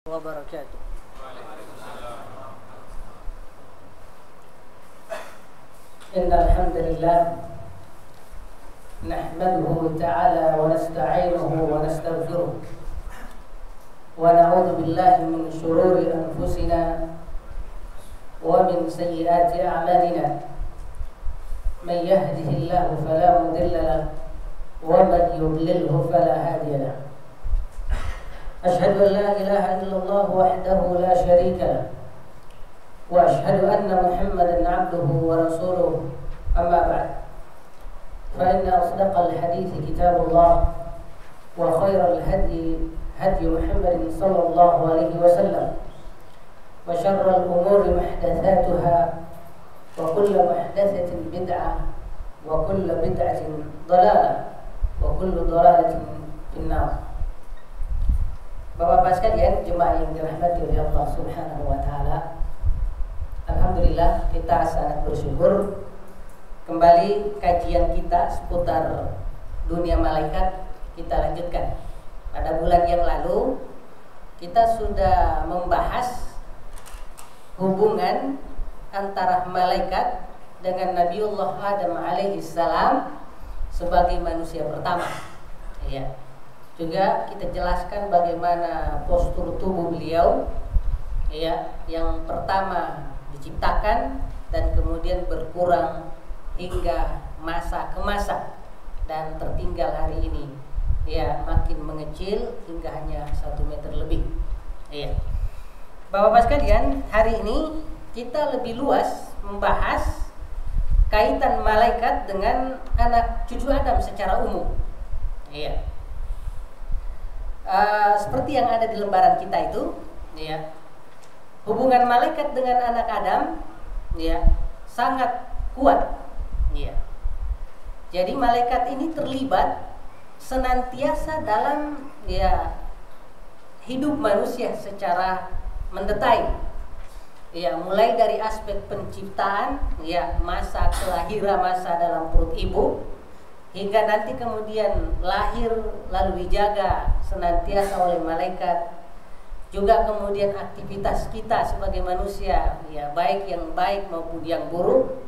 wabarakatuh. Innal hamdalillah nahmaduhu ta'ala wa nasta'inuhu wa nastaghfiruh wa na'udzu billahi min shururi anfusina wa min sayyiati a'malina. Man yahdihillahu fala mudilla lahu wa man yudlilhu fala hadiya lahu. Ashhadu an la ilaha illallah wahdahu la syarika lahu wa ashhadu anna Muhammadan 'abduhu wa rasuluhu. Amma ba'd. Fa inna asdaqal hadithi kitabullah wa khairal hadi Muhammadin sallallahu alaihi wasallam wa syarral umuri muhdatsatuha wa kullu muhdatsatin bid'ah wa kullu bid'atin dhalalah wa kullu dhalalatin finnar. Bapak-bapak sekalian, jemaah yang dirahmati oleh Allah Subhanahu wa taala. Alhamdulillah, kita sangat bersyukur kembali kajian kita seputar dunia malaikat kita lanjutkan. Pada bulan yang lalu kita sudah membahas hubungan antara malaikat dengan Nabiullah Adam alaihi salam sebagai manusia pertama. Ya. Juga kita jelaskan bagaimana postur tubuh beliau, ya, yang pertama diciptakan dan kemudian berkurang hingga masa ke masa dan tertinggal hari ini, ya, makin mengecil hingga hanya 1 meter lebih. Ya. Bapak-bapak sekalian, hari ini kita lebih luas membahas kaitan malaikat dengan anak cucu Adam secara umum. Ya. Seperti yang ada di lembaran kita itu, ya, hubungan malaikat dengan anak Adam, ya, sangat kuat, ya. Jadi malaikat ini terlibat senantiasa dalam, ya, hidup manusia secara mendetail, ya, mulai dari aspek penciptaan, ya, masa kelahiran, masa dalam perut ibu, hingga nanti kemudian lahir lalu dijaga senantiasa oleh malaikat. Juga kemudian aktivitas kita sebagai manusia, ya, baik yang baik maupun yang buruk,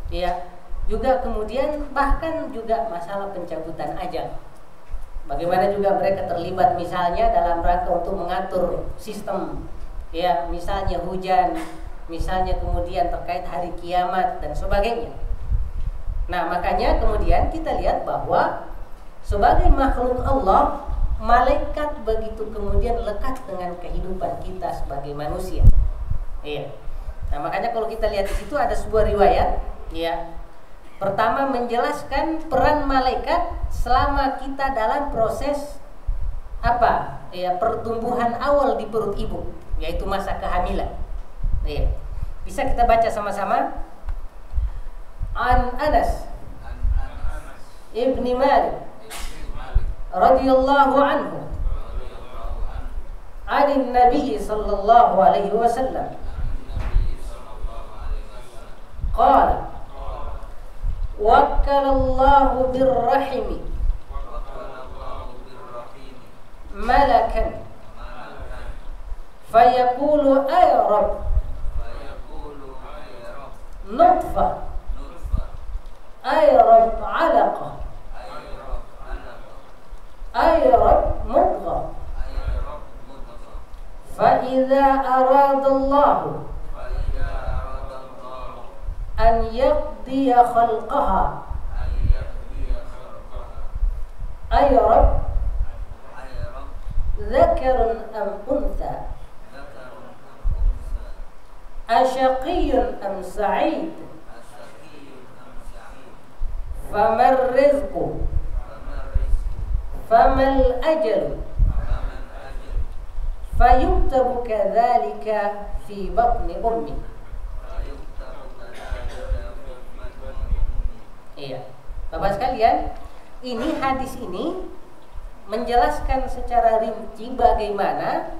ya. Juga kemudian bahkan juga masalah pencabutan ajal. Bagaimana juga mereka terlibat misalnya dalam rangka untuk mengatur sistem, ya, misalnya hujan, misalnya kemudian terkait hari kiamat dan sebagainya. Nah, makanya kemudian kita lihat bahwa sebagai makhluk Allah, malaikat begitu kemudian lekat dengan kehidupan kita sebagai manusia. Iya. Nah, makanya kalau kita lihat di situ ada sebuah riwayat, ya. Pertama menjelaskan peran malaikat selama kita dalam proses apa? Ya, pertumbuhan awal di perut ibu, yaitu masa kehamilan. Iya. Bisa kita baca sama-sama? An Anas ibni Malik radhiyallahu anhu anin Nabi sallallahu alaihi wasallam qala wakkalallahu birrahimi malakan fayaqulu ay rabb nutfah ay rabb alaqah ay rabb mudghah fa idza arada Allah an yaqdiya khalqaha ay rabb dhakarun am untha ashaqiyyun am sa'id faman rizqu famal ajalu fayuktabu kadzalika fi batni ummi. Iya, Bapak sekalian, ini hadis ini menjelaskan secara rinci bagaimana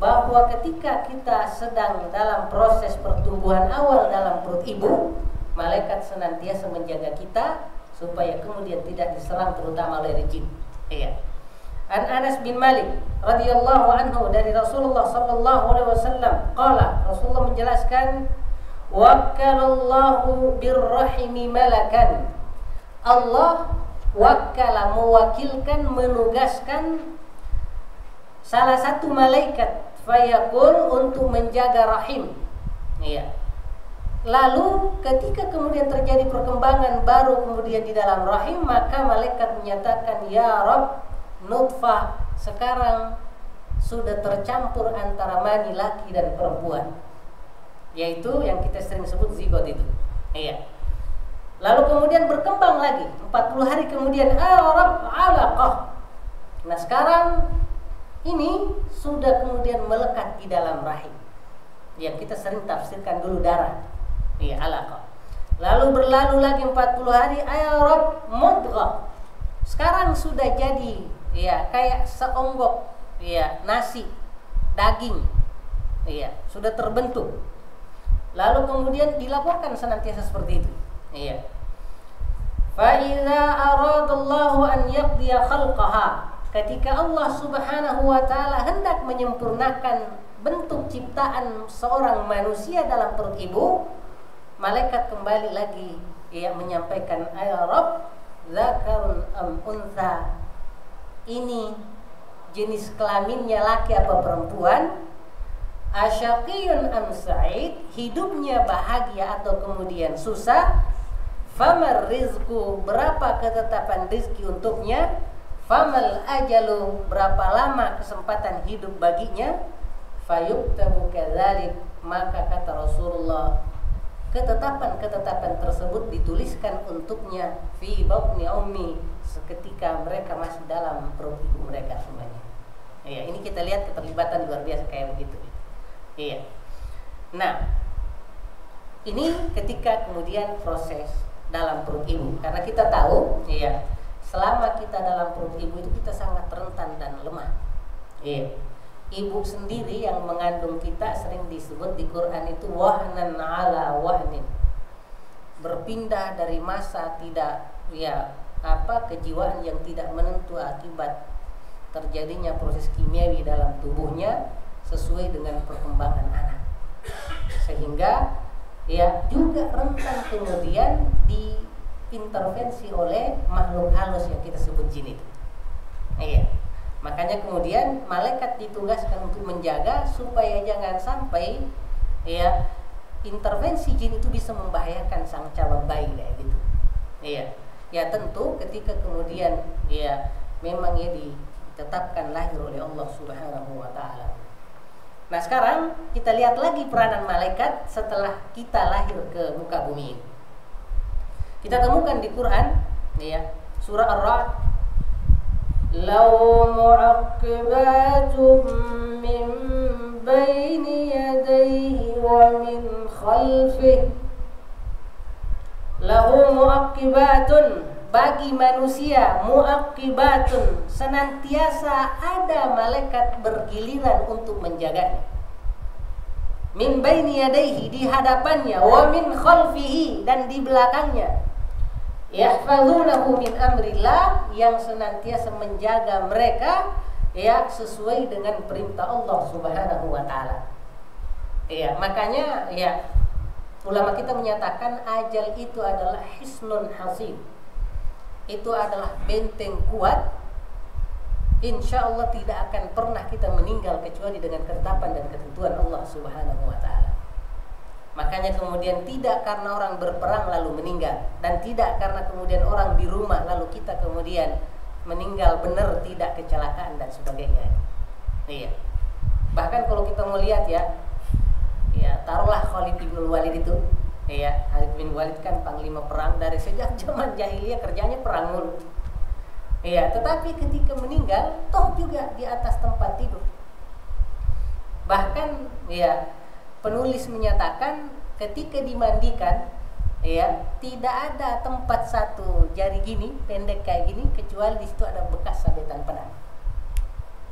bahwa ketika kita sedang dalam proses pertumbuhan awal dalam perut ibu, malaikat senantiasa menjaga kita supaya kemudian tidak diserang terutama oleh jin. Iya. An Anas bin Malik radhiyallahu anhu dari Rasulullah sallallahu alaihi wasallam qala, Rasulullah menjelaskan, wakkalallahu birrahimi malakan. Allah wakkala, mewakilkan, menugaskan salah satu malaikat fayaqul, untuk menjaga rahim. Iya. Lalu ketika kemudian terjadi perkembangan baru kemudian di dalam rahim, maka malaikat menyatakan, ya Rabb, nutfah sekarang sudah tercampur antara mani laki dan perempuan, yaitu yang kita sering sebut zigot itu. Iya. Lalu kemudian berkembang lagi 40 hari kemudian, Rabb, alaqah. Nah sekarang ini sudah kemudian melekat di dalam rahim, yang kita sering tafsirkan dulu darah. Iya, alaqah. Lalu berlalu lagi 40 hari, Rabb, mudghah. Sekarang sudah jadi, ya, kayak seonggok, ya, nasi, daging, iya, sudah terbentuk. Lalu kemudian dilaporkan senantiasa seperti itu. Iya. Fa idza aradallahu an yaqdiya khalqaha, ketika Allah Subhanahu wa taala hendak menyempurnakan bentuk ciptaan seorang manusia dalam perut ibu, malaikat kembali lagi, ya, menyampaikan, ya Rabb, dzakarun am untha, ini jenis kelaminnya laki apa perempuan, asyaqiyun am sa'id, hidupnya bahagia atau kemudian susah, famar rizku, berapa ketetapan rizki untuknya, famal ajalu, berapa lama kesempatan hidup baginya, fayuktabu kadzalik, maka kata Rasulullah, ketetapan-ketetapan tersebut dituliskan untuknya fi batni ummi, seketika mereka masih dalam perut ibu mereka semuanya. Iya, ini kita lihat keterlibatan luar biasa kayak begitu. Iya. Nah, ini ketika kemudian proses dalam perut ibu, karena kita tahu, iya, selama kita dalam perut ibu itu kita sangat rentan dan lemah. Iya. Ibu sendiri yang mengandung kita sering disebut di Quran itu wahnan ala wahnin, berpindah dari masa tidak, ya, kejiwaan yang tidak menentu akibat terjadinya proses kimiawi dalam tubuhnya sesuai dengan perkembangan anak, sehingga, ya, juga rentan kemudian diintervensi oleh makhluk halus yang kita sebut jin itu. Iya. Makanya kemudian malaikat ditugaskan untuk menjaga supaya jangan sampai, ya, intervensi jin itu bisa membahayakan sang calon bayi kayak gitu. Iya. Ya tentu ketika kemudian, ya, memang ya ditetapkan lahir oleh Allah Subhanahu wa taala. Nah, sekarang kita lihat lagi peranan malaikat setelah kita lahir ke muka bumi ini. Kita temukan di Quran, ya, surah Ar-Ra'd, lahu mu'aqqibatun min baini yadayhi wa min khalfihi, lahu mu'aqqibatun, bagi manusia, mu'aqqibatun, senantiasa ada malaikat bergiliran untuk menjaganya, min baini yadayhi, di hadapannya, wa min khalfihi, dan di belakangnya, yahfazunahu min amrillah, yang senantiasa menjaga mereka, ya, sesuai dengan perintah Allah Subhanahu wa taala. Ya, makanya, ya, ulama kita menyatakan ajal itu adalah hisnun hasib. Itu adalah benteng kuat. Insya Allah tidak akan pernah kita meninggal kecuali dengan ketetapan dan ketentuan Allah Subhanahu wa taala. Makanya kemudian tidak karena orang berperang lalu meninggal, dan tidak karena kemudian orang di rumah lalu kita kemudian meninggal, benar, tidak, kecelakaan dan sebagainya. Iya. Bahkan kalau kita mau lihat, ya, taruhlah Khalid bin Walid itu, ya, Khalid bin Walid kan panglima perang dari sejak zaman jahiliyah, kerjanya perang mulu. Iya, tetapi ketika meninggal toh juga di atas tempat tidur. Bahkan, ya, penulis menyatakan ketika dimandikan, ya, tidak ada tempat satu jari gini pendek kayak gini kecuali di situ ada bekas sabetan pedang.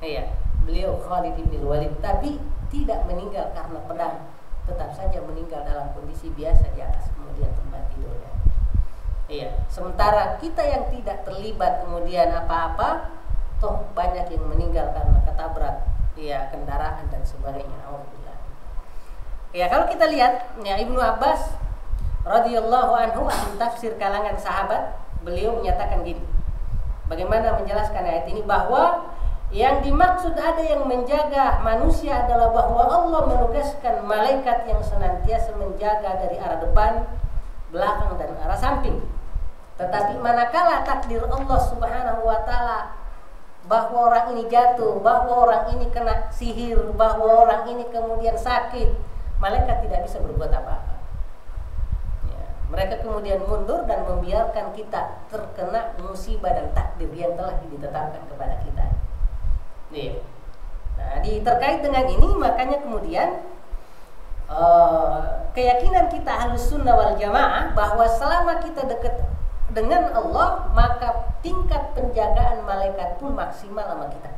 Iya, beliau Khalid bin Walid, tapi tidak meninggal karena pedang, tetap saja meninggal dalam kondisi biasa di atas kemudian tempat tidurnya. Iya, sementara kita yang tidak terlibat kemudian apa-apa, toh banyak yang meninggal karena ketabrak ya kendaraan dan sebagainya. Alhamdulillah. Ya kalau kita lihat ya Ibnu Abbas radhiyallahu anhu ahli tafsir kalangan sahabat, beliau menyatakan gini. Bagaimana menjelaskan ayat ini bahwa yang dimaksud ada yang menjaga manusia adalah bahwa Allah menugaskan malaikat yang senantiasa menjaga dari arah depan, belakang dan arah samping. Tetapi manakala takdir Allah Subhanahu wa taala bahwa orang ini jatuh, bahwa orang ini kena sihir, bahwa orang ini kemudian sakit, malaikat tidak bisa berbuat apa-apa. Ya, mereka kemudian mundur dan membiarkan kita terkena musibah dan takdir yang telah ditetapkan kepada kita. Nih. Nah, terkait dengan ini makanya kemudian keyakinan kita Ahlus Sunnah wal Jamaah bahwa selama kita dekat dengan Allah maka tingkat penjagaan malaikat pun maksimal sama kita.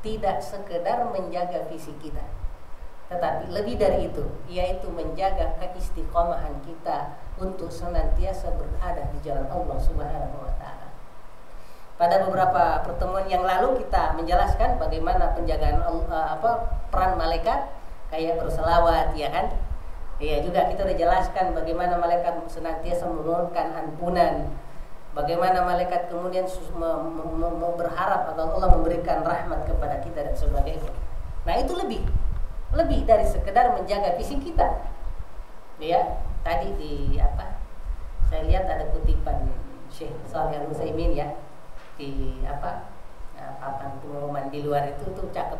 Tidak sekedar menjaga fisik kita, tetapi lebih dari itu, yaitu menjaga keistiqomahan kita untuk senantiasa berada di jalan Allah Subhanahu wa taala. Pada beberapa pertemuan yang lalu kita menjelaskan bagaimana penjagaan peran malaikat kayak berselawat, ya kan? Iya juga kita sudah jelaskan bagaimana malaikat senantiasa memohonkan ampunan, bagaimana malaikat kemudian berharap agar Allah memberikan rahmat kepada kita dan sebagainya. Nah itu lebih dari sekedar menjaga fisik kita. Ya tadi saya lihat ada kutipan Syekh Shalih Al-Utsaimin ya. Di papan pengumuman di luar itu tuh cakep.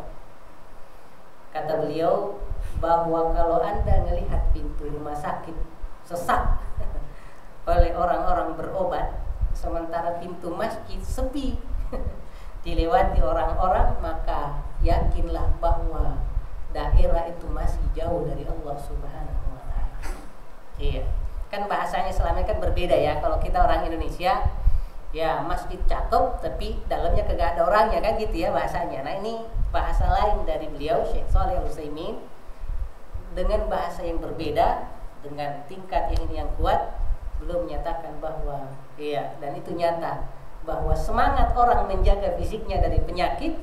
Kata beliau bahwa kalau Anda melihat pintu rumah sakit sesak oleh orang-orang berobat, sementara pintu masjid sepi dilewati orang-orang, maka yakinlah bahwa daerah itu masih jauh dari Allah Subhanahu wa taala. Iya. Kan bahasanya selama ini kan berbeda ya. Kalau kita orang Indonesia ya masjid cakep tapi dalamnya kagak ada orangnya kan gitu ya bahasanya. Nah ini bahasa lain dari beliau Syekh Shalih Al-Utsaimin dengan bahasa yang berbeda, dengan tingkat yang kuat, belum menyatakan bahwa iya, dan itu nyata bahwa semangat orang menjaga fisiknya dari penyakit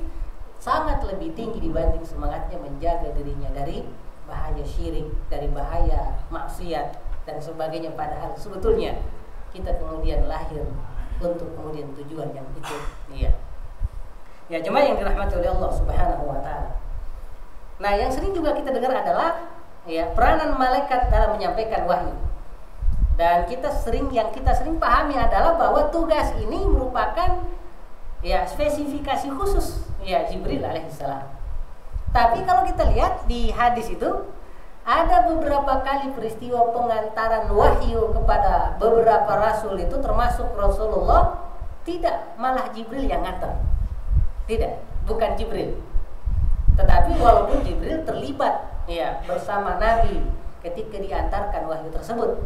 sangat lebih tinggi dibanding semangatnya menjaga dirinya dari bahaya syirik, dari bahaya maksiat dan sebagainya. Padahal sebetulnya kita kemudian lahir untuk kemudian tujuan yang itu. Iya. Ya jemaah yang dirahmati oleh Allah Subhanahu wa taala. Nah, yang sering juga kita dengar adalah ya peranan malaikat dalam menyampaikan wahyu. Dan kita sering pahami adalah bahwa tugas ini merupakan ya spesifikasi khusus ya Jibril alaihissalam. Tapi kalau kita lihat di hadis itu ada beberapa kali peristiwa pengantaran wahyu kepada beberapa rasul itu termasuk Rasulullah, tidak malah Jibril yang ngantar. Tidak, bukan Jibril. Tetapi walaupun Jibril terlibat ya bersama Nabi ketika diantarkan wahyu tersebut.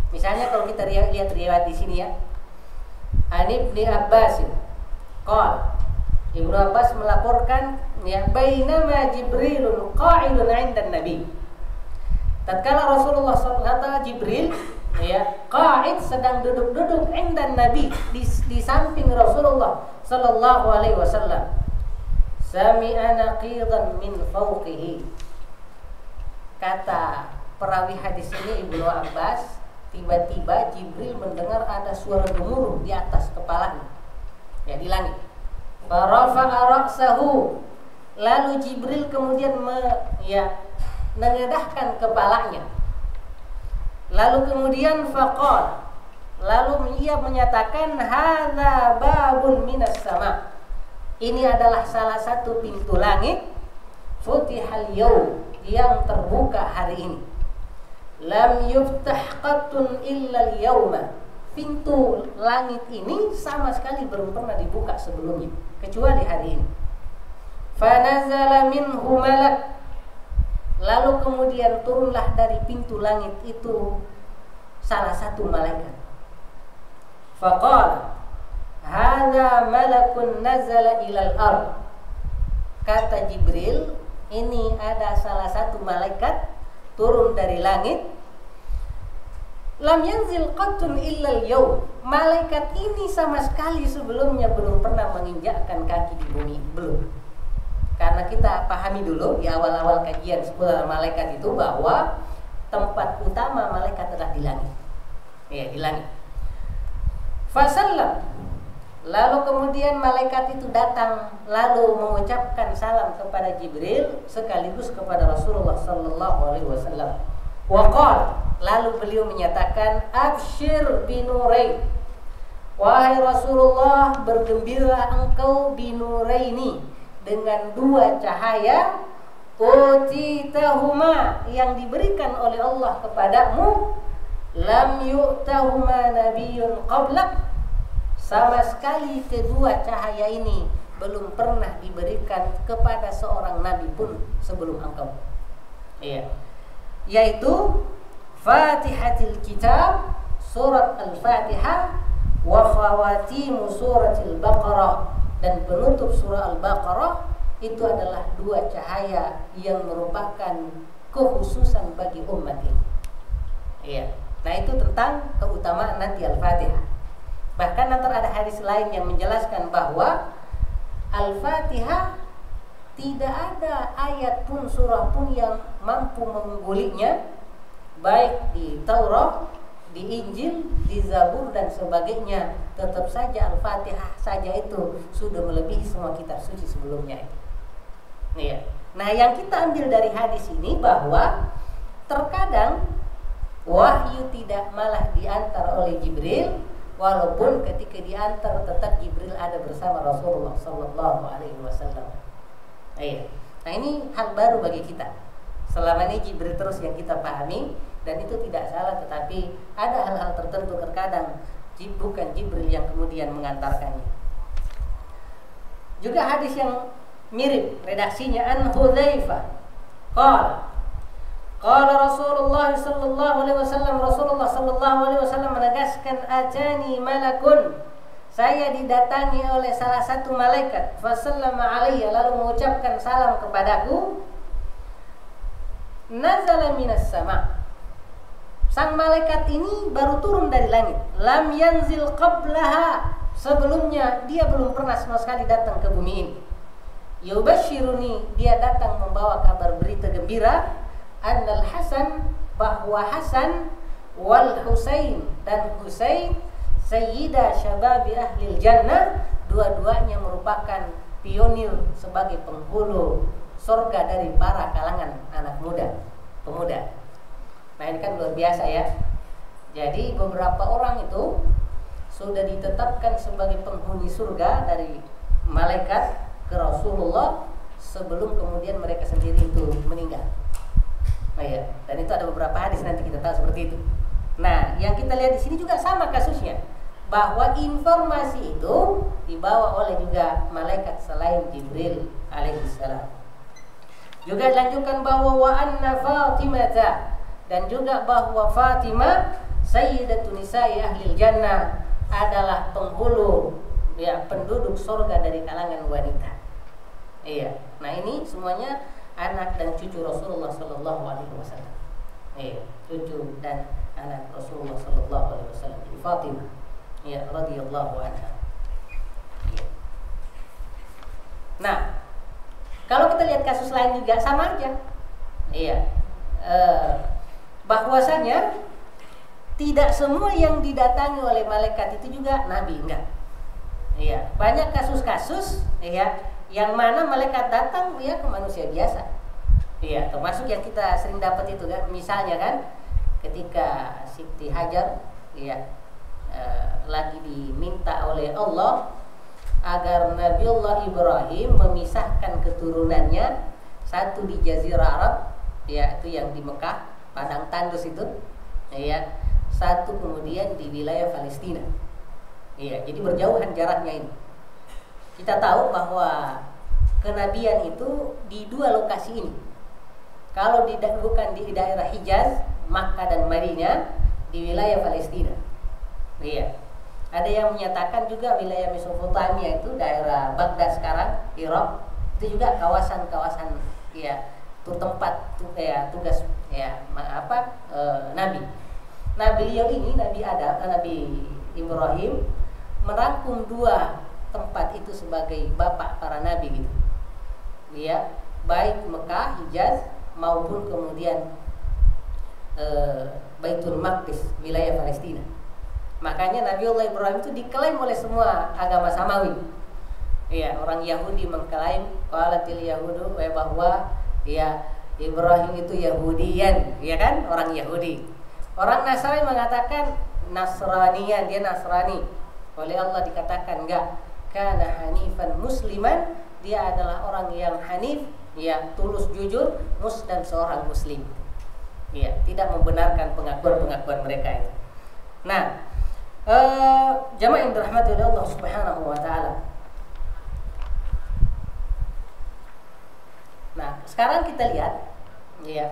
Misalnya kalau kita lihat riwayat di sini ya. Ibnu Abbas qala, Ibnu Abbas melaporkan ya bainama Jibrilun qa'idun 'inda Nabi. Tatkala Rasulullah SAW Jibril ya qa'id sedang duduk-duduk indan Nabi di samping Rasulullah sallallahu alaihi wasallam. Sami'a naqidan min fawqihi. Kata perawi hadis ini Ibnu Abbas, tiba-tiba Jibril mendengar ada suara gemuruh di atas kepalanya. Ya di langit. Farafa'a ra'sahu. Lalu Jibril kemudian menengadahkan kepalanya. Lalu kemudian faqal, lalu ia menyatakan hadza babun minas sama. Ini adalah salah satu pintu langit futihal yaum yang terbuka hari ini. Lam yuftah qattun illa al-yawma. Pintu langit ini sama sekali belum pernah dibuka sebelumnya kecuali hari ini. Fanazala minhu malak. Lalu kemudian turunlah dari pintu langit itu salah satu malaikat. Faqala, hadza malakun nazala ilal ard. Kata Jibril, ini ada salah satu malaikat turun dari langit. lam yanzil qattun illal yaum. Malaikat ini sama sekali sebelumnya belum pernah menginjakkan kaki di bumi, belum. Karena kita pahami dulu di awal-awal kajian seputar malaikat itu bahwa tempat utama malaikat adalah di langit. Ya, di langit. Fasallam. Lalu kemudian malaikat itu datang lalu mengucapkan salam kepada Jibril sekaligus kepada Rasulullah sallallahu alaihi wasallam. Waqal, lalu beliau menyatakan, absyir binurain. Wahai Rasulullah, bergembira engkau binuraini, dengan dua cahaya, utitahuma, yang diberikan oleh Allah kepadamu, lam yu'tahuma nabiyyun qablak, sama sekali kedua cahaya ini belum pernah diberikan kepada seorang nabi pun sebelum engkau. Iya. Yaitu Fatihatil Kitab, surat Al-Fatihah, wa khawatimu suratil Baqarah, dan penutup surah Al-Baqarah. Itu adalah dua cahaya yang merupakan kekhususan bagi umat ini. Iya. Nah, itu tentang keutamaan nanti Al-Fatihah. Bahkan nanti ada hadis lain yang menjelaskan bahwa Al-Fatihah tidak ada ayat pun, surah pun yang mampu mengguliknya, baik di Taurat, di Injil, di Zabur dan sebagainya. Tetap saja Al-Fatihah saja itu sudah melebihi semua kitab suci sebelumnya. Iya. Nah, yang kita ambil dari hadis ini bahwa terkadang wahyu tidak malah diantar oleh Jibril, walaupun ketika diantar tetap Jibril ada bersama Rasulullah sallallahu alaihi wasallam. Iya. Nah, ini hal baru bagi kita. Selama ini Jibril terus yang kita pahami, dan itu tidak salah, tetapi ada hal-hal tertentu terkadang bukan Jibril yang kemudian mengantarkannya. Juga hadis yang mirip redaksinya, an Hudzaifah qala Rasulullah sallallahu alaihi wasallam, Rasulullah sallallahu alaihi wasallam menegaskan, atani malakun, saya didatangi oleh salah satu malaikat, fasallama alayya, lalu mengucapkan salam kepadaku, nazala minas sama, sang malaikat ini baru turun dari langit, lam yanzil qablaha, sebelumnya dia belum pernah sama sekali datang ke bumi ini. Yubashiruni, dia datang membawa kabar berita gembira, annal Hasan, bahwa Hasan, wal Husain, dan Husain, sayyida syababi ahlil jannah, dua-duanya merupakan pionir sebagai penghulu surga dari para kalangan anak muda, pemuda. Nah, ini kan luar biasa ya. Jadi beberapa orang itu sudah ditetapkan sebagai penghuni surga dari malaikat ke Rasulullah sebelum kemudian mereka sendiri itu meninggal. Nah, ya. Dan itu ada beberapa hadis nanti kita tahu seperti itu. Nah, yang kita lihat di sini juga sama kasusnya, bahwa informasi itu dibawa oleh juga malaikat selain Jibril alaihissalam. Juga dilanjutkan bahwa wa anna Fatimah, dan juga bahwa Fatimah sayyidatun nisa'i ahlil jannah, adalah penghulu, ya, penduduk surga dari kalangan wanita. Iya. Nah, ini semuanya anak dan cucu Rasulullah sallallahu alaihi wasallam. Iya, cucu dan anak Rasulullah sallallahu alaihi wasallam, Fatimah, ya, radhiyallahu anha. Iya. Nah, kalau kita lihat kasus lain juga sama aja. Iya. Bahwasanya tidak semua yang didatangi oleh malaikat itu juga nabi, enggak. Iya, banyak kasus-kasus ya yang mana malaikat datang ya ke manusia biasa. Iya, termasuk yang kita sering dapat itu kan, misalnya kan ketika Siti Hajar ya lagi diminta oleh Allah agar Nabiullah Ibrahim memisahkan keturunannya, satu di Jazirah Arab, ya itu yang di Mekah, padang tandus itu, ya, satu kemudian di wilayah Palestina. Iya, jadi berjauhan jaraknya ini. Kita tahu bahwa kenabian itu di dua lokasi ini. Kalau bukan di daerah Hijaz, Makkah dan Madinah, di wilayah Palestina. Iya. Ada yang menyatakan juga wilayah Mesopotamia itu daerah Baghdad sekarang, Irak, itu juga kawasan-kawasan ya, itu tempat ya, tugas ya Nabi. Nah beliau ini Nabi Ibrahim merangkum dua tempat itu sebagai bapak para nabi gitu. Ya, baik Mekah, Hijaz maupun kemudian Baitul Maqdis, wilayah Palestina. Makanya Nabiullah Ibrahim itu diklaim oleh semua agama samawi. Ya, orang Yahudi mengklaim qalatil yahudu bahwa ya Ibrahim itu Yahudian, ya kan? Orang Yahudi. Orang Nasrani mengatakan Nasranian, dia Nasrani. Oleh Allah dikatakan enggak, kana hanifan musliman, dia adalah orang yang hanif, ya tulus jujur, dan seorang muslim. Ya, tidak membenarkan pengakuan-pengakuan mereka itu. Nah, jamaah yang dirahmati oleh Allah Subhanahu wa taala. Nah, sekarang kita lihat ya.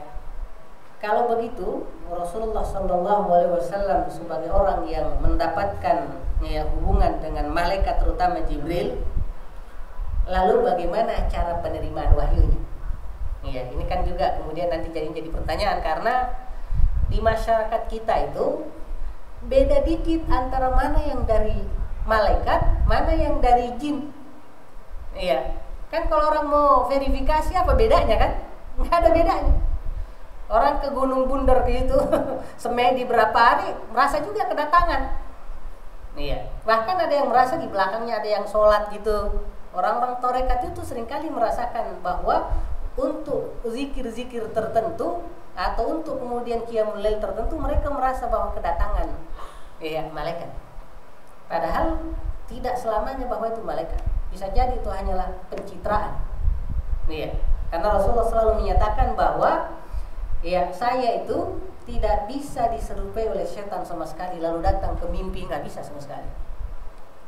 Kalau begitu Rasulullah sallallahu alaihi wasallam sebagai orang yang mendapatkan ya hubungan dengan malaikat terutama Jibril, lalu bagaimana cara penerimaan wahyunya? Ya, ini kan juga kemudian nanti jadi pertanyaan karena di masyarakat kita itu beda dikit antara mana yang dari malaikat, mana yang dari jin. Iya. Kan kalau orang mau verifikasi apa bedanya kan? Nggak ada bedanya. Orang ke Gunung Bunder gitu, semedi berapa hari, merasa juga kedatangan. Iya. Bahkan ada yang merasa di belakangnya ada yang sholat gitu. Orang-orang torekat itu seringkali merasakan bahwa untuk zikir-zikir tertentu atau untuk kemudian qiyamul lail tertentu mereka merasa bahwa kedatangan malaikat. Padahal tidak selamanya bahwa itu malaikat. Bisa jadi itu hanyalah pencitraan. Iya. Karena Rasulullah selalu menyatakan bahwa saya itu tidak bisa diserupai oleh setan sama sekali, lalu datang ke mimpi, nggak bisa sama sekali.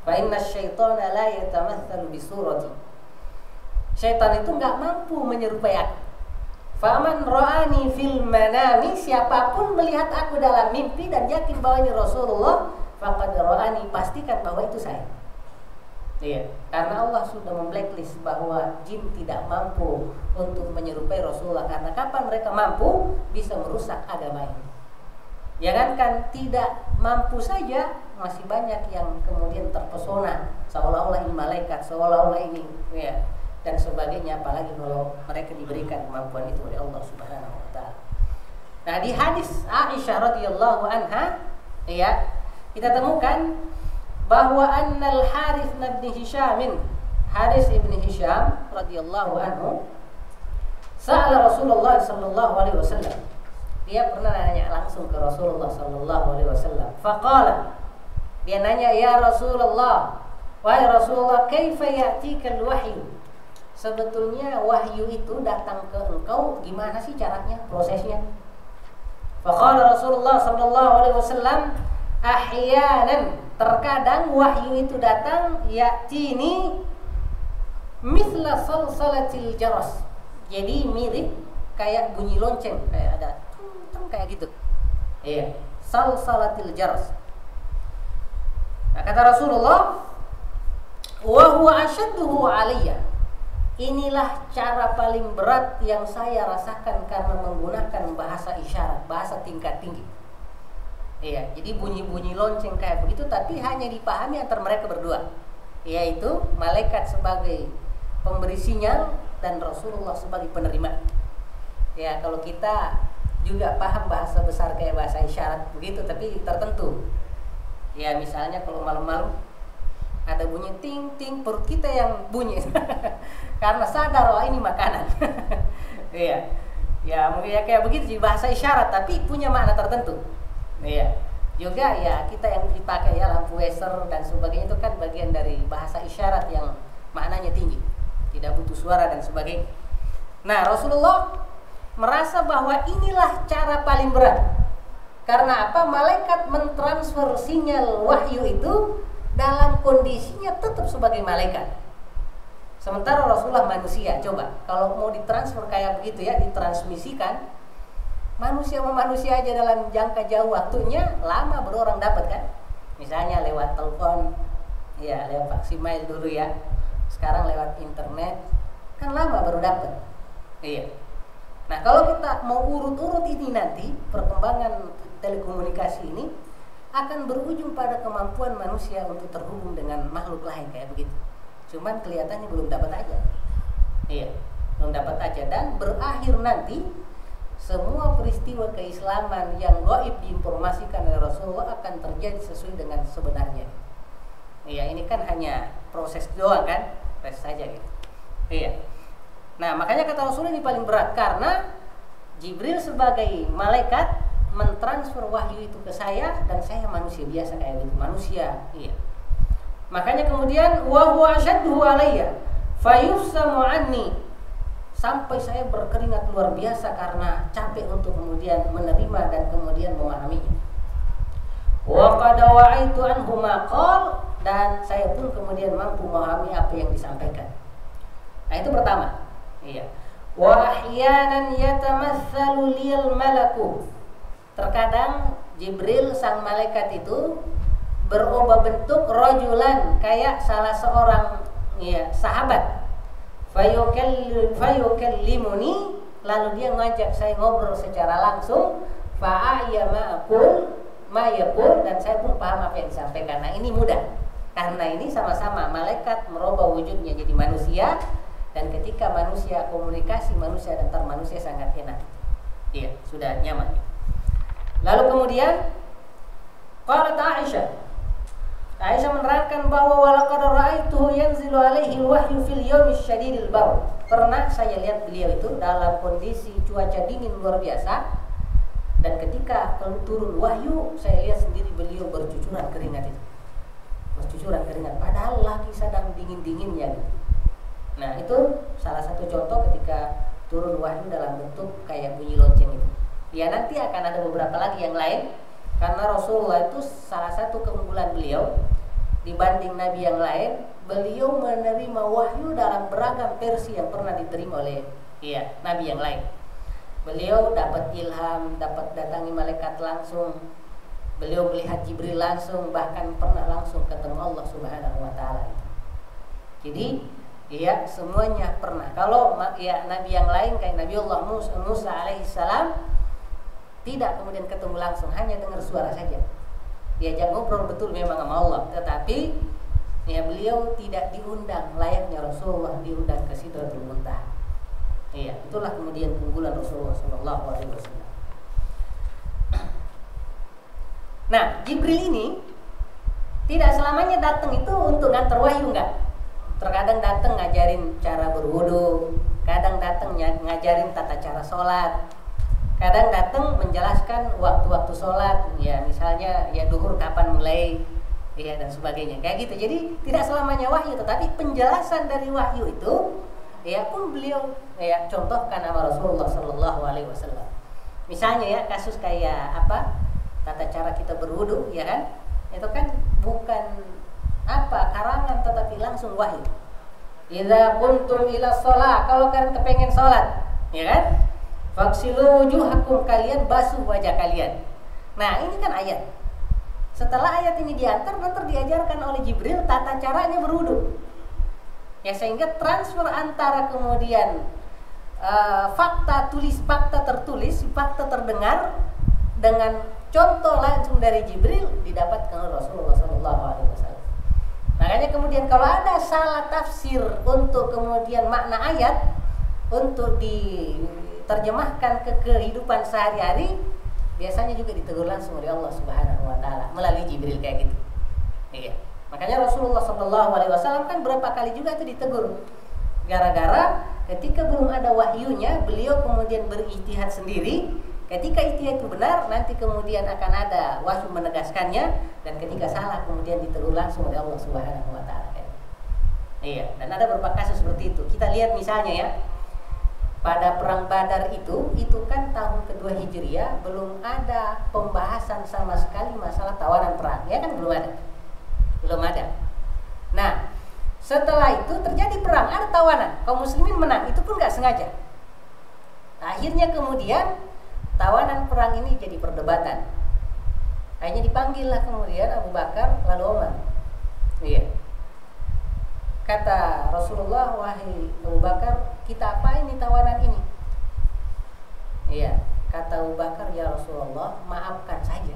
Fa inna syaitana la yatamatsalu bi surati. Syaitan itu nggak mampu menyerupai aku. Faman ra'ani fil manami, siapapun melihat aku dalam mimpi dan yakin bahwa ini Rasulullah, faqad ra'ani, pastikan bahwa itu saya. Iya, karena Allah sudah memblacklist bahwa jin tidak mampu untuk menyerupai Rasulullah, karena kapan mereka mampu bisa merusak agama ini. Jangankan tidak mampu saja, masih banyak yang kemudian terpesona seolah-olah ini malaikat, seolah-olah ini dan sebagainya, apalagi kalau mereka diberikan kemampuan itu oleh Allah Subhanahu wa taala. Nah, di hadis Aisyah radhiyallahu anha kita temukan bahwa annal Harits bin Hisham, Harits ibn Hisham radhiyallahu anhu, sa'ala Rasulullah sallallahu alaihi wasallam. Dia pernah nanya langsung ke Rasulullah sallallahu alaihi wasallam. Faqala, dia nanya, ya Rasulullah, wahai Rasulullah, kaifa ya'tikal wahyu? Sebetulnya wahyu itu datang ke engkau gimana sih caranya, prosesnya? Faqala Rasulullah sallallahu alaihi wasallam, ahyanan, terkadang wahyu itu datang ya'tini mithla salsalatil jaras. Jadi mirip kayak bunyi lonceng, kayak ada tung kayak gitu. Iya, salsalatil jaras. Nah, kata Rasulullah, wa huwa ashadduhu alayya. Inilah cara paling berat yang saya rasakan karena menggunakan bahasa isyarat, bahasa tingkat tinggi. Iya, jadi bunyi-bunyi lonceng kayak begitu, tapi hanya dipahami antar mereka berdua, yaitu malaikat sebagai pemberi sinyal dan Rasulullah sebagai penerima. Ya, kalau kita juga paham bahasa besar kayak bahasa isyarat begitu, tapi tertentu. Ya, misalnya kalau malam-malam ada bunyi ting ting, perut kita yang bunyi karena sadar ini makanan. Iya, ya mungkin kayak begitu di bahasa isyarat, tapi punya makna tertentu. Iya, juga kita yang dipakai lampu laser dan sebagainya itu kan bagian dari bahasa isyarat yang maknanya tinggi, tidak butuh suara dan sebagainya. Nah, Rasulullah merasa bahwa inilah cara paling berat. Karena apa? Malaikat mentransfer sinyal wahyu itu dalam kondisinya tetap sebagai malaikat. Sementara Rasulullah manusia. Coba kalau mau ditransfer kayak begitu ditransmisikan, manusia sama manusia aja dalam jangka jauh waktunya lama baru orang dapat kan. Misalnya lewat telepon, lewat faksimiles dulu sekarang lewat internet kan lama baru dapat. Iya. Nah, kalau kita mau urut-urut ini nanti perkembangan telekomunikasi ini akan berujung pada kemampuan manusia untuk terhubung dengan makhluk lain kayak begitu. Cuman kelihatannya belum dapat aja. Iya, belum dapat aja, dan berakhir nanti semua peristiwa keislaman yang gaib diinformasikan oleh Rasulullah akan terjadi sesuai dengan sebenarnya. Iya, ini kan hanya proses doang kan, proses saja gitu. Iya. Nah, makanya kata Rasulullah ini paling berat karena Jibril sebagai malaikat mentransfer wahyu itu ke saya, dan saya manusia biasa kayak gitu, manusia. Iya. Makanya kemudian wa huwa ashaddu alayya fayufsamu anni, sampai saya berkeringat luar biasa karena capek untuk kemudian menerima dan kemudian memahaminya. Wa qad wa'aitu anhu ma qala, dan saya pun kemudian mampu memahami apa yang disampaikan. Nah, itu pertama. Iya. Wa ahyanan yatamatsalu lil malaku. Terkadang Jibril sang malaikat itu berubah bentuk rajulan, kayak salah seorang sahabat. Fayukallimuni, lalu dia ngajak saya ngobrol secara langsung. Fa'aya ma'akul ma yaqul, dan saya pun paham apa yang disampaikan. Nah, ini mudah karena ini sama-sama malaikat merubah wujudnya jadi manusia. Dan ketika manusia komunikasi manusia dan antar manusia sangat enak. Iya, sudah nyaman. Lalu kemudian qalat Aisyah. Aisyah menerangkan bahwa walaqad ra'aituhu yanzilu alaihi alwahyu fil yawmi syadidil bar. Pernah saya lihat beliau itu dalam kondisi cuaca dingin luar biasa, dan ketika turun wahyu saya lihat sendiri beliau bercucuran keringat itu. Bercucuran keringat padahal lagi sedang dingin-dinginnya gitu. Nah, itu salah satu contoh ketika turun wahyu dalam bentuk kayak bunyi lonceng itu. Ya, nanti akan ada beberapa lagi yang lain, karena Rasulullah itu salah satu keunggulan beliau dibanding nabi yang lain, beliau menerima wahyu dalam beragam versi yang pernah diterima oleh nabi yang lain. Beliau dapat ilham, dapat datangi malaikat langsung, beliau melihat Jibril langsung, bahkan pernah langsung ketemu Allah Subhanahu wa taala. Jadi semuanya pernah. Kalau nabi yang lain kayak Nabi Allah Musa alaihissalam tidak kemudian ketemu langsung, hanya dengar suara saja. Diajak ngobrol betul memang sama Allah, tetapi beliau tidak diundang layaknya Rasulullah diundang ke Sidratul Muntaha. Itulah kemudian keunggulan Rasulullah sallallahu alaihi wasallam. Nah, Jibril ini tidak selamanya datang itu untuk ngantar wahyu, enggak. Terkadang datang ngajarin cara berwudu, kadang datang ngajarin tata cara sholat, kadang datang menjelaskan waktu-waktu sholat, misalnya duhur kapan mulai, dan sebagainya, kayak gitu. Jadi tidak selamanya wahyu, tetapi penjelasan dari wahyu itu, pun beliau contohkan sama Rasulullah Sallallahu Alaihi Wasallam. Misalnya kasus kayak tata cara kita berwudu, itu kan bukan karangan, tetapi langsung wahyu. Idza kuntum ila shalah, kalau kalian kepengen salat, faksilu wujuhakum, kalian basuh wajah kalian. Nah, ini kan ayat. Setelah ayat ini diantar, nanti diajarkan oleh Jibril tata caranya berwudu. Sehingga transfer antara kemudian fakta tertulis, fakta terdengar dengan contoh langsung dari Jibril didapatkan oleh Rasulullah SAW. Makanya kemudian kalau ada salah tafsir untuk kemudian makna ayat untuk diterjemahkan ke kehidupan sehari-hari, biasanya juga ditegur langsung oleh Allah Subhanahu wa taala melalui Jibril kayak gitu. Makanya Rasulullah SAW kan berapa kali juga itu ditegur. Gara-gara ketika belum ada wahyunya, beliau kemudian berijtihad sendiri. Ketika ijtihad itu benar, nanti kemudian akan ada wahyu menegaskannya, dan ketika salah kemudian ditegur langsung oleh Allah Subhanahu wa taala. Dan ada beberapa kasus seperti itu. Kita lihat misalnya pada perang Badar itu kan tahun kedua Hijriah, belum ada pembahasan sama sekali masalah tawanan perang. Belum ada. Nah, setelah itu terjadi perang, ada tawanan, kaum muslimin menang, itu pun nggak sengaja. Akhirnya kemudian tawanan perang ini jadi perdebatan. Akhirnya dipanggillah kemudian Abu Bakar lalu Umar. Kata Rasulullah, wahai Abu Bakar, kita apa ini tawanan ini? Kata Abu Bakar, ya Rasulullah, maafkan saja,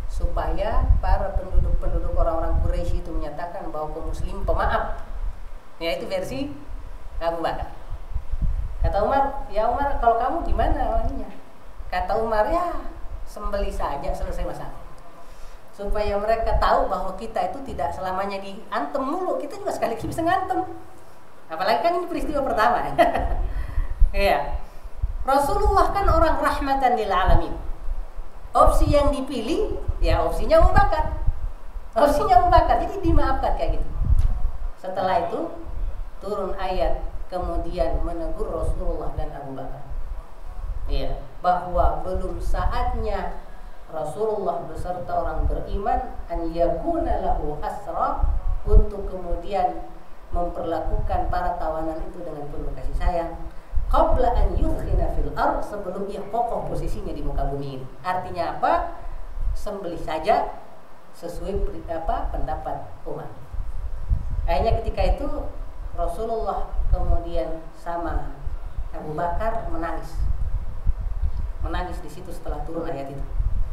supaya para penduduk orang-orang Quraisy itu menyatakan bahwa kaum muslim pemaaf. Ya, itu versi Abu Bakar. Kata Umar, ya Umar, kalau kamu gimana walinya? Kata Umar, ya sembelih saja, selesai masalah. Supaya mereka tahu bahwa kita itu tidak selamanya diantem mulu, kita juga sekali bisa ngantem. Apalagi kan ini peristiwa pertama. Iya. Rasulullah kan orang rahmatan lil alamin. Opsi yang dipilih ya opsinya Abu Bakar. Opsinya Abu Bakar, jadi dimaafkan kayak gitu. Setelah itu turun ayat kemudian menegur Rasulullah dan Abu Bakar. Iya, bahwa belum saatnya Rasulullah beserta orang beriman an yakuna lahu asra, untuk kemudian memperlakukan para tawanan itu dengan penuh kasih sayang. Qabla an yudkhina fil ard, sebelum ia kokoh posisinya di muka bumi ini. Artinya apa? Sembelih saja sesuai pendapat Umar. Akhirnya ketika itu Rasulullah kemudian sama Abu Bakar menangis di situ setelah turun ayat itu.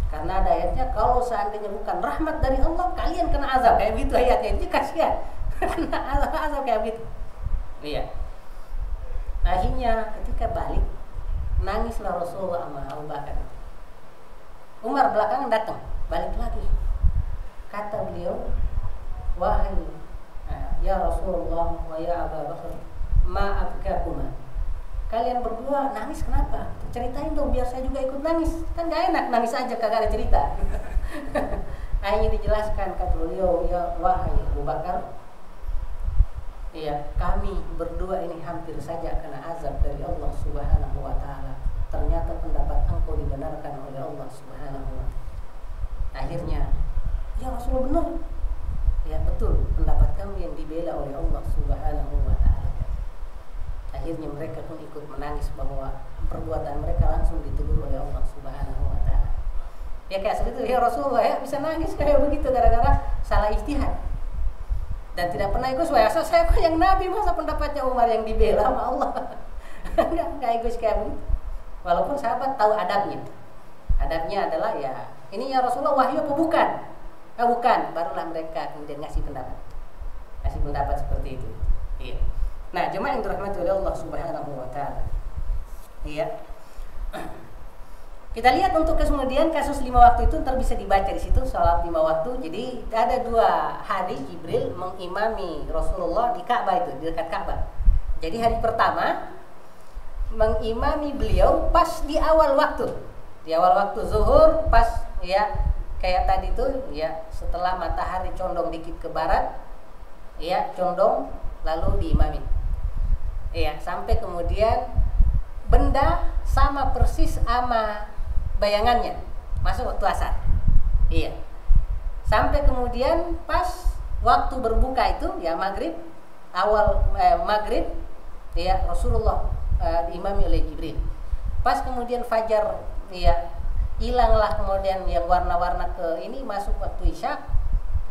Karena ada ayatnya, kalau seandainya bukan rahmat dari Allah, kalian kena azab, kayak gitu ayatnya. Itu kasihan. Kena azab kayak gitu. Iya. Akhirnya ketika balik, nangislah Rasulullah sama Abu Bakar. Umar belakangan datang, balik lagi. Kata beliau, wahai ya Rasulullah wa ya Abu Bakar, ma abkakuma, kalian berdua nangis kenapa? Ceritain dong biar saya juga ikut nangis. Kan gak enak nangis aja kagak ada cerita. Akhirnya dijelaskan, kata beliau, ya wahai Abu Bakar, iya, kami berdua ini hampir saja kena azab dari Allah Subhanahu wa ta'ala. Ternyata pendapat engkau dibenarkan oleh Allah Subhanahu wa ta'ala. Akhirnya, ya Rasulullah benar. Ya betul, pendapat kami yang dibela oleh Allah Subhanahu wa ta'ala. Akhirnya mereka pun ikut menangis bahwa perbuatan mereka langsung ditegur oleh Allah Subhanahu wa ta'ala. Ya kayak seperti itu, ya Rasulullah ya bisa nangis kayak begitu gara-gara salah ijtihad. Dan tidak pernah egois, saya kok yang Nabi, masa pendapatnya Umar yang dibela sama Allah. Enggak egois kayak begitu. Walaupun sahabat tahu adabnya. Adabnya adalah ya, ini ya Rasulullah wahyu apa bukan? Bukan, barulah mereka kemudian ngasih pendapat. Ngasih pendapat seperti itu. Iya. Nah, jemaah yang dirahmati oleh Allah Subhanahu wa ta'ala. Iya. Kita lihat untuk kemudian kasus 5 waktu itu ntar bisa dibaca di situ, salat 5 waktu. Jadi ada 2 hari Jibril mengimami Rasulullah di Ka'bah itu, di dekat Ka'bah. Jadi hari pertama mengimami beliau pas di awal waktu. Di awal waktu zuhur, pas ya kayak tadi tuh ya, setelah matahari condong dikit ke barat, ya condong lalu diimami. Ya, sampai kemudian benda sama persis sama bayangannya masuk waktu asar. Iya. Sampai kemudian pas waktu berbuka itu ya maghrib, awal maghrib ya Rasulullah diimami oleh Jibril. Pas kemudian fajar ya hilanglah kemudian yang warna-warna ke ini, masuk waktu isya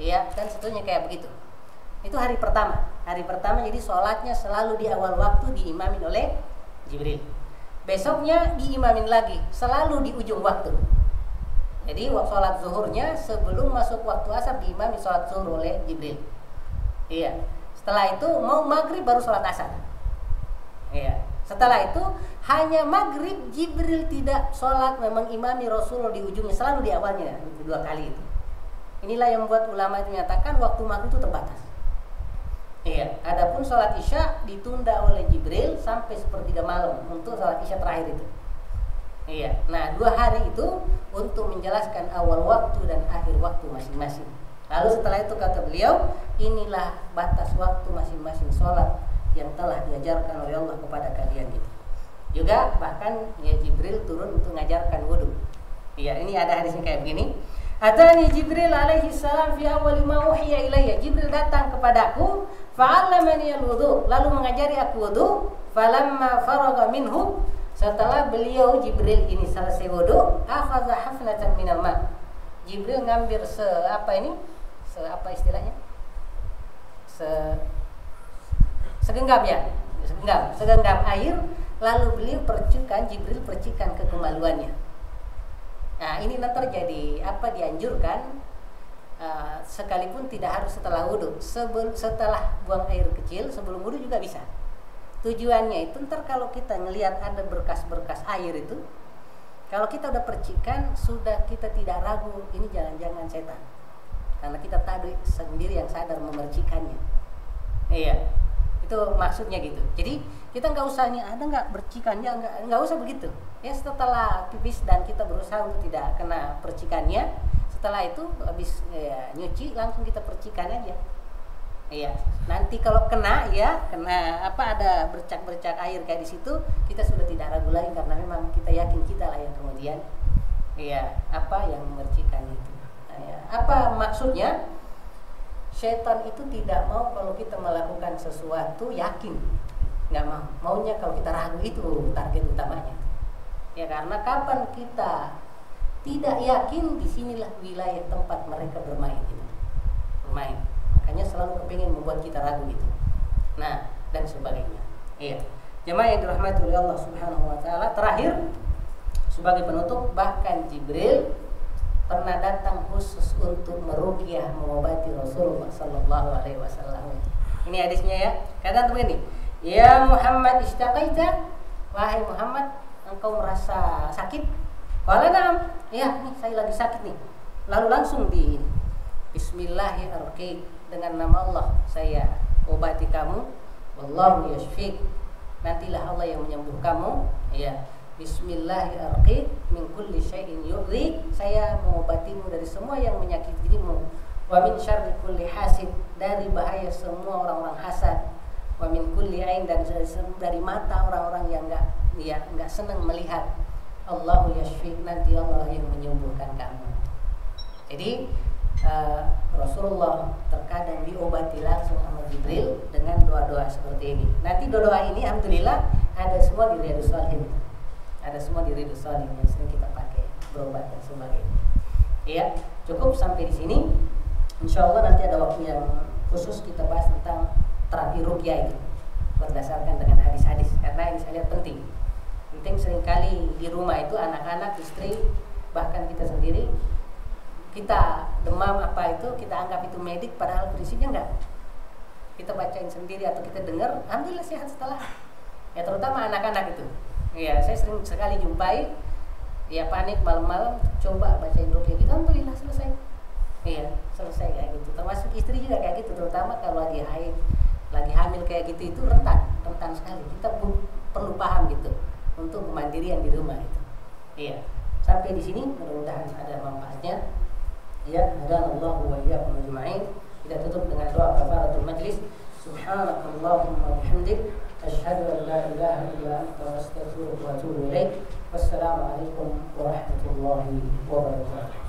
ya, dan seterusnya kayak begitu. Itu hari pertama. Hari pertama jadi sholatnya selalu di awal waktu diimamin oleh Jibril. Besoknya diimamin lagi, selalu di ujung waktu. Jadi sholat zuhurnya sebelum masuk waktu asar diimami sholat zuhur oleh Jibril. Iya. Setelah itu mau maghrib baru sholat asar. Iya. Setelah itu hanya maghrib Jibril tidak sholat, memang imami Rasulullah di ujungnya, selalu di awalnya 2 kali itu. Inilah yang membuat ulama itu menyatakan waktu maghrib itu terbatas. Iya, adapun sholat isya ditunda oleh Jibril sampai 1/3 malam untuk sholat isya terakhir itu. Iya, nah 2 hari itu untuk menjelaskan awal waktu dan akhir waktu masing-masing. Lalu setelah itu kata beliau, inilah batas waktu masing-masing sholat yang telah diajarkan oleh Allah kepada kalian gitu. Juga bahkan ya Jibril turun untuk mengajarkan wudhu. Iya, ini ada hadisnya kayak begini. Atani Jibril alaihi salam fi awwali ma uhiya ilayya. Jibril datang kepadaku, fa'allamani al-wudu, lalu mengajari aku wudu. Falamma faragha minhu, setelah beliau Jibril ini selesai wudu, akhadha hafnatan minal ma. Jibril ngambil apa istilahnya? Segenggam ya, segenggam air lalu beliau percikan, Jibril percikan ke kemaluannya. Nah ini nanti terjadi apa, dianjurkan sekalipun tidak harus setelah wudhu, setelah buang air kecil sebelum wudhu juga bisa. Tujuannya itu ntar kalau kita ngelihat ada berkas-berkas air itu, kalau kita udah percikan, sudah kita tidak ragu ini jangan-jangan setan, karena kita tadi sendiri yang sadar memercikannya. Iya, itu maksudnya gitu. Jadi kita nggak usah nih ada nggak percikannya, nggak usah begitu. Ya setelah pipis dan kita berusaha untuk tidak kena percikannya, setelah itu habis nyuci langsung kita percikan aja. Iya, nanti kalau kena apa ada bercak-bercak air kayak di situ, kita sudah tidak ragu lagi karena memang kita yakin kita lah yang kemudian apa yang memercikan itu. Apa maksudnya? Setan itu tidak mau kalau kita melakukan sesuatu yakin, nggak mau. Maunya kalau kita ragu, itu target utamanya. Ya karena kapan kita tidak yakin, disinilah wilayah tempat mereka bermain gitu. Bermain. Makanya selalu kepingin membuat kita ragu gitu. Nah, dan sebagainya. Iya. Jemaah yang dirahmati oleh Allah Subhanahu wa taala, terakhir sebagai penutup, bahkan Jibril pernah datang khusus untuk meruqyah, mengobati Rasulullah sallallahu alaihi wasallam. Ini hadisnya ya. Kata begini, "Ya Muhammad istaqaita?" Wahai Muhammad, engkau merasa sakit? Qala na'am. Ya, nih saya lagi sakit nih. Lalu langsung di Bismillahirrahmanirrahim, dengan nama Allah saya obati kamu. Wallahu yashfik, nantilah Allah yang menyembuh kamu. Ya, Bismillahirrahmanirrahim, min kulli syai'in yu'dhi, saya mengobatimu dari semua yang menyakiti dirimu. Wa min syarri kulli hasid, dari bahaya semua orang-orang hasad. Wa min kulli ain, dan dari mata orang-orang yang enggak senang melihat. Allahu yashfik, nanti Allah yang menyembuhkan kamu. Jadi Rasulullah terkadang diobati langsung sama Jibril dengan doa-doa seperti ini. Nanti doa ini alhamdulillah ada semua di Riyadhus Shalihin. Ada semua di Riyadhus Shalihin yang sering kita pakai berobat dan sebagainya. Iya, cukup sampai di sini. Insyaallah nanti ada waktu yang khusus kita bahas tentang terapi ruqyah itu berdasarkan dengan hadis-hadis, karena ini saya lihat penting. Penting seringkali di rumah itu anak-anak, istri, bahkan kita sendiri, kita demam apa itu kita anggap itu medik, padahal prinsipnya enggak. Kita bacain sendiri atau kita dengar, alhamdulillah sehat setelah. Ya terutama anak-anak itu. Ya saya sering sekali jumpai, ya panik malam-malam coba bacain ruqyah gitu, alhamdulillah selesai. Iya selesai kayak gitu. Termasuk istri juga kayak gitu, terutama kalau lagi haid, lagi hamil kayak gitu, itu rentan sekali. Kita perlu paham gitu untuk kemandirian di rumah itu. Iya. Sampai di sini mudah-mudahan ada manfaatnya. Ya, hadanallahu wa iyyakum ajma'in. Kita tutup dengan doa kafaratul majlis. Subhanakallahumma wa bihamdik, asyhadu an la ilaha illa anta, astaghfiruka wa atubu ilaik. Wassalamu alaikum warahmatullahi wabarakatuh.